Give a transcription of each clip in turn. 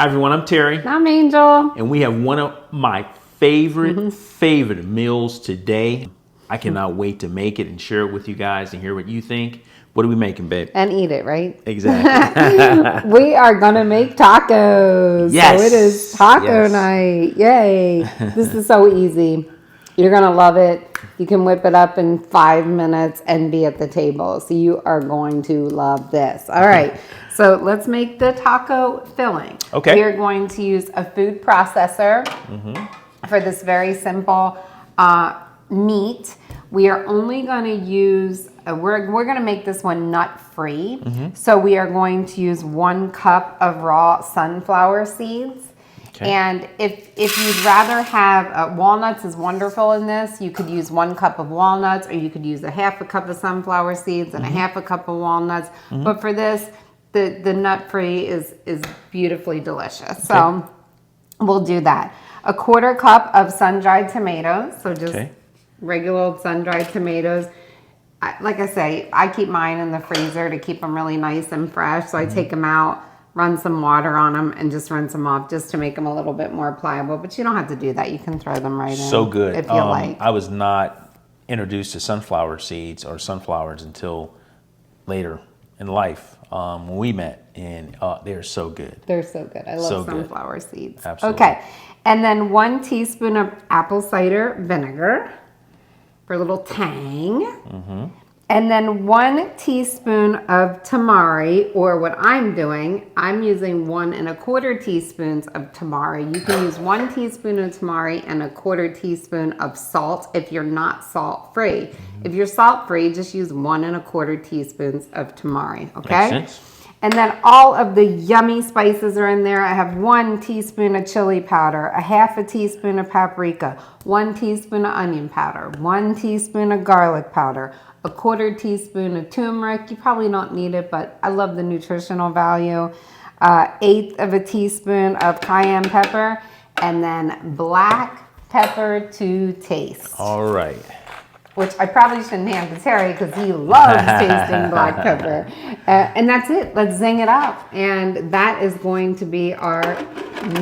Hi everyone, I'm Terry. I'm Angel. And we have one of my favorite meals today. I cannot wait to make it and share it with you guys and hear what you think. What are we making, babe? And eat it, right? Exactly. We are going to make tacos. Yes. So it is taco night. Yay. This is so easy. You're going to love it. You can whip it up in 5 minutes and be at the table. So you are going to love this. All right. So let's make the taco filling. Okay. We are going to use a food processor for this very simple meat. We are only going to use, we're going to make this one nut-free. So we are going to use 1 cup of raw sunflower seeds. Okay. And if you'd rather have, walnuts is wonderful in this. You could use 1 cup of walnuts, or you could use a half a cup of sunflower seeds and a half a cup of walnuts. But for this, the nut-free is beautifully delicious. So we'll do that. A 1/4 cup of sun-dried tomatoes. So just regular old sun-dried tomatoes. Like I say, I keep mine in the freezer to keep them really nice and fresh. So I take them out, run some water on them, and just rinse them off just to make them a little bit more pliable. But you don't have to do that. You can throw them right in. So good. If you like. I was not introduced to sunflower seeds or sunflowers until later in life when we met, and they're so good. They're so good. I love So sunflower seeds. Absolutely. Okay. And then 1 teaspoon of apple cider vinegar for a little tang. And then 1 teaspoon of tamari, or what I'm doing, I'm using 1 1/4 teaspoons of tamari. You can use 1 teaspoon of tamari and 1/4 teaspoon of salt if you're not salt-free. If you're salt-free, just use 1 1/4 teaspoons of tamari, okay? Makes sense. And then all of the yummy spices are in there. I have 1 teaspoon of chili powder, a half a teaspoon of paprika, 1 teaspoon of onion powder, 1 teaspoon of garlic powder, a 1/4 teaspoon of turmeric. You probably don't need it, but I love the nutritional value. 1/8 of a teaspoon of cayenne pepper, and then black pepper to taste. All right. Which I probably shouldn't hand to Terry because he loves tasting black pepper. And that's it. Let's zing it up. And that is going to be our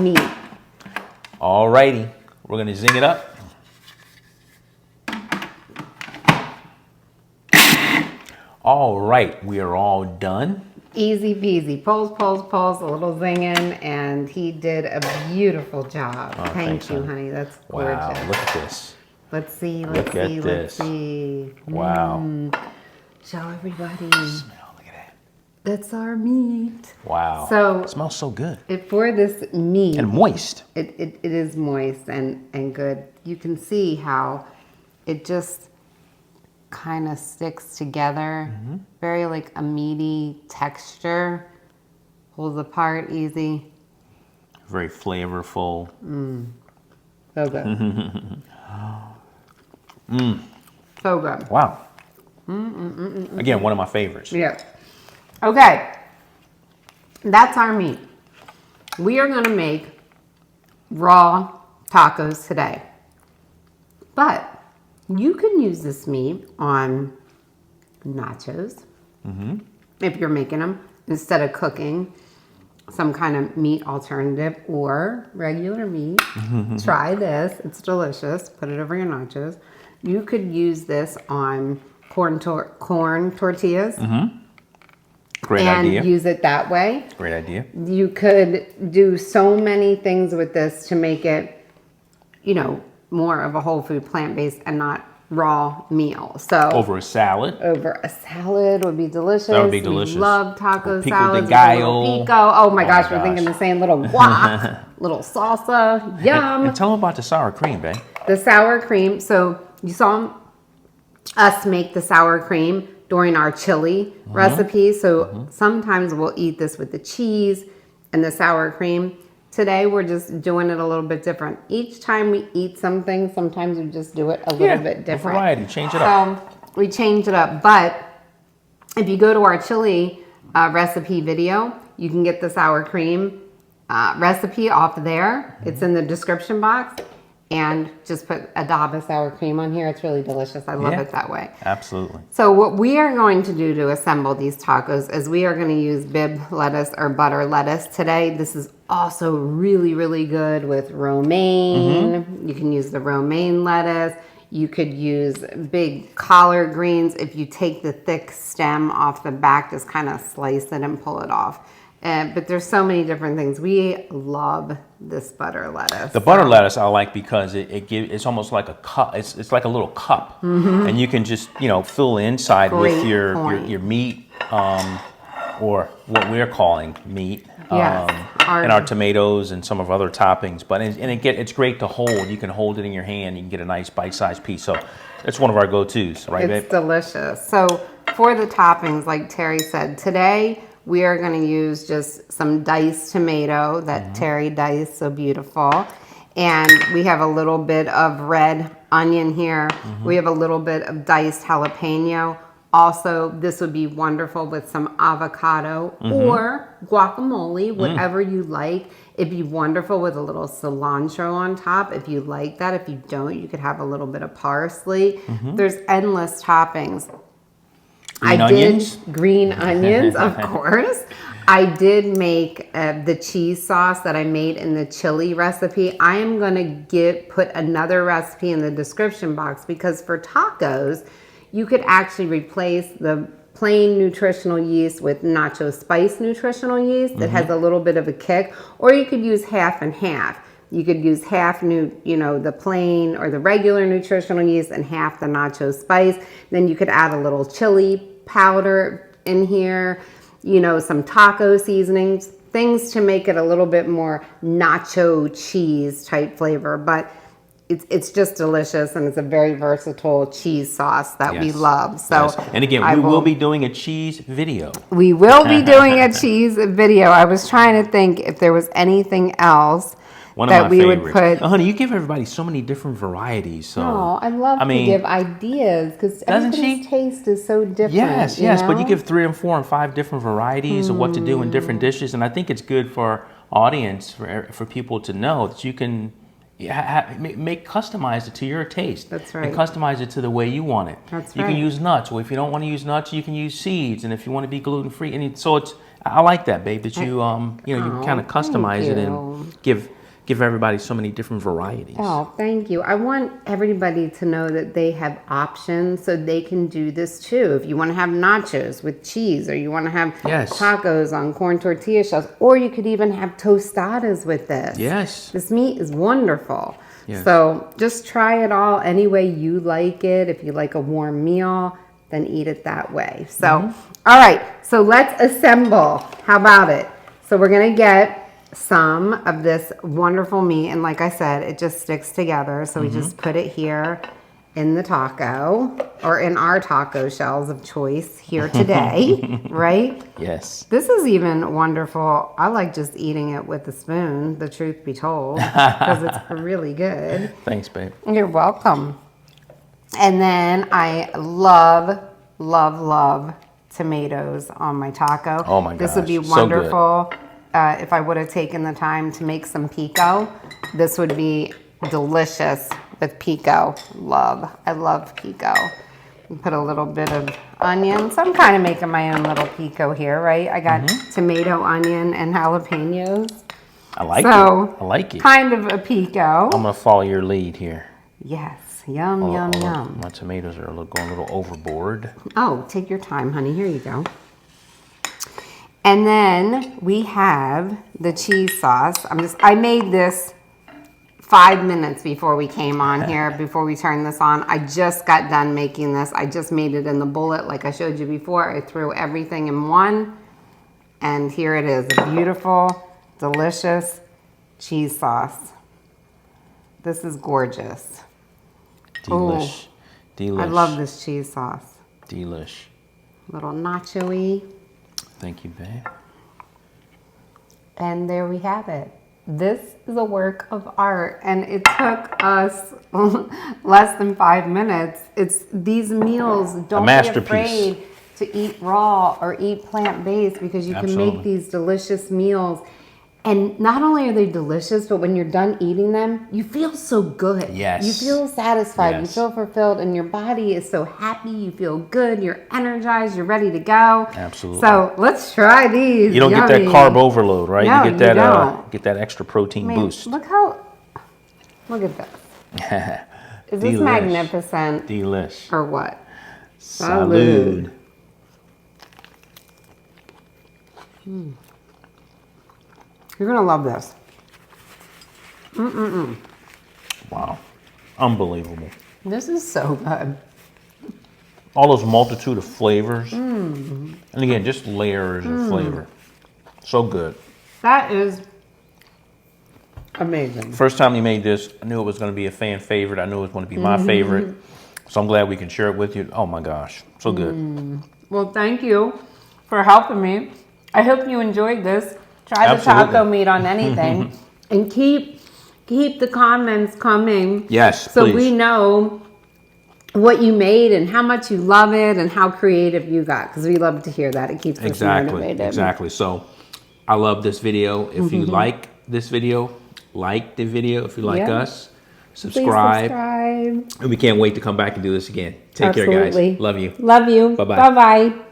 meat. All righty. We're going to zing it up. All right. We are all done. Easy peasy. Pulls, a little zinging. And he did a beautiful job. Thank you, honey. That's gorgeous. Wow. Look at this. Let's see. Look at this. Wow. Show everybody. Smell. Look at that. That's our meat. Wow. So it smells so good. For this meat. And moist. It is moist and good. You can see how it just kind of sticks together. Very like a meaty texture. Pulls apart easy. Very flavorful. So good. So good. Wow. Again, one of my favorites. Yeah. Okay. That's our meat. We are going to make raw tacos today. But you can use this meat on nachos if you're making them instead of cooking some kind of meat alternative or regular meat. Try this. It's delicious. Put it over your nachos. You could use this on corn tortillas. Great idea. And use it that way. Great idea. You could do so many things with this to make it, more of a whole food, plant-based, and not raw meal. So over a salad. Over a salad would be delicious. That would be delicious. We love taco pico salads. de gallo. Pico. Oh my gosh, we're thinking the same. Little guac, little salsa. Yum. And tell them about the sour cream, babe. The sour cream. So you saw us make the sour cream during our chili recipe. So sometimes we'll eat this with the cheese and the sour cream. Today we're just doing it a little bit different. Each time we eat something, sometimes we just do it a little bit different. Variety, change it up. So we change it up. But if you go to our chili recipe video, you can get the sour cream recipe off there. It's in the description box. And just put a dab of sour cream on here. It's really delicious. I love it that way. Absolutely. So what we are going to do to assemble these tacos is we are going to use Bibb lettuce or butter lettuce today. This is also really, really good with romaine. You can use the romaine lettuce. You could use big collard greens. If you take the thick stem off the back, just kind of slice it and pull it off. But there's so many different things. We love this butter lettuce. The butter lettuce I like because it's almost like a cup. It's like a little cup, and you can just fill the inside with your meat, or what we're calling meat, and our tomatoes and some of our other toppings. But it's great to hold. You can hold it in your hand. You can get a nice bite-sized piece. So it's one of our go-tos, right, babe? It's delicious. So for the toppings, like Terry said, today we are going to use just some diced tomato that Terry diced so beautiful. And we have a little bit of red onion here. We have a little bit of diced jalapeno. Also, this would be wonderful with some avocado or guacamole, whatever you like. It'd be wonderful with a little cilantro on top if you like that. If you don't, you could have a little bit of parsley. There's endless toppings. Green onions, of course. I did make the cheese sauce that I made in the chili recipe. I am going to put another recipe in the description box because for tacos, you could actually replace the plain nutritional yeast with nacho spice nutritional yeast that has a little bit of a kick, or you could use half and half. You could use half the plain or the regular nutritional yeast and half the nacho spice. Then you could add a little chili powder in here, some taco seasonings, things to make it a little bit more nacho cheese type flavor. But it's just delicious, and it's a very versatile cheese sauce that we love. So, and again, we will be doing a cheese video. We will be doing a cheese video. I was trying to think if there was anything else that we would put. Honey, you give everybody so many different varieties. So I love to give ideas because everybody's taste is so different. Yes, but you give 3 and 4 and 5 different varieties of what to do in different dishes, and I think it's good for audience for people to know that you can. Customize it to your taste. That's right. And customize it to the way you want it. That's you right. can use nuts. Well, if you don't want to use nuts, you can use seeds. And if you want to be gluten free, I like that, babe. That you you kind of customize it and give everybody so many different varieties. Oh, thank you. I want everybody to know that they have options so they can do this too. If you want to have nachos with cheese, or you want to have tacos on corn tortilla shells, or you could even have tostadas with this. Yes. This meat is wonderful. Yes. So just try it all any way you like it. If you like a warm meal, then eat it that way. So, all right. So let's assemble. How about it? So we're going to get some of this wonderful meat, and like I said, it just sticks together, so we just put it here in the taco, or in our taco shells of choice here today. Right? Yes. This is even wonderful. I like just eating it with a spoon, the truth be told, because it's really good. Thanks, babe. You're welcome. And then I love tomatoes on my taco. Oh my gosh, this would be wonderful. If I would have taken the time to make some pico, this would be delicious with pico. I love pico. Put a little bit of onion. So I'm kind of making my own little pico here, right? I got tomato, onion, and jalapenos. I like it. Kind of a pico. I'm gonna follow your lead here. Yes, yum. My tomatoes are going a little overboard. Oh, take your time, honey. Here you go. And then we have the cheese sauce. I made this 5 minutes before we came on here, before we turned this on. I just got done making this. I just made it in the bullet like I showed you before. I threw everything in one, and here it is, a beautiful, delicious cheese sauce. This is gorgeous. Delish. I love this cheese sauce. Delish. Little nacho-y. Thank you, babe. And there we have it. This is a work of art, and it took us less than 5 minutes. These meals, don't be afraid to eat raw or eat plant-based, because you can make these delicious meals And not only are they delicious, but when you're done eating them, you feel so good. Yes. You feel satisfied. Yes. You feel fulfilled, and your body is so happy. You feel good. You're energized. You're ready to go. Absolutely. So let's try these. You don't get that carb overload, right? No, you get that don't. get that extra protein boost. Look at this. Is this Delish. magnificent? Delish. Or what? Salud. You're gonna love this. Wow. Unbelievable. This is so good. All those multitude of flavors. And again, just layers of flavor. So good. That is amazing. First time you made this, I knew it was going to be a fan favorite. I knew it was going to be my favorite. So I'm glad we can share it with you. Oh my gosh, so good. Well, thank you for helping me. I hope you enjoyed this. Try Absolutely. the taco meat on anything. And keep the comments coming. Yes, so please. we know what you made and how much you love it and how creative you got, because we love to hear that. It keeps us motivated. Exactly. So I love this video. If you like this video, like the video. If you like us, subscribe. Please subscribe. And we can't wait to come back and do this again. Take care, guys. Love you. Love you. Bye-bye. Bye-bye.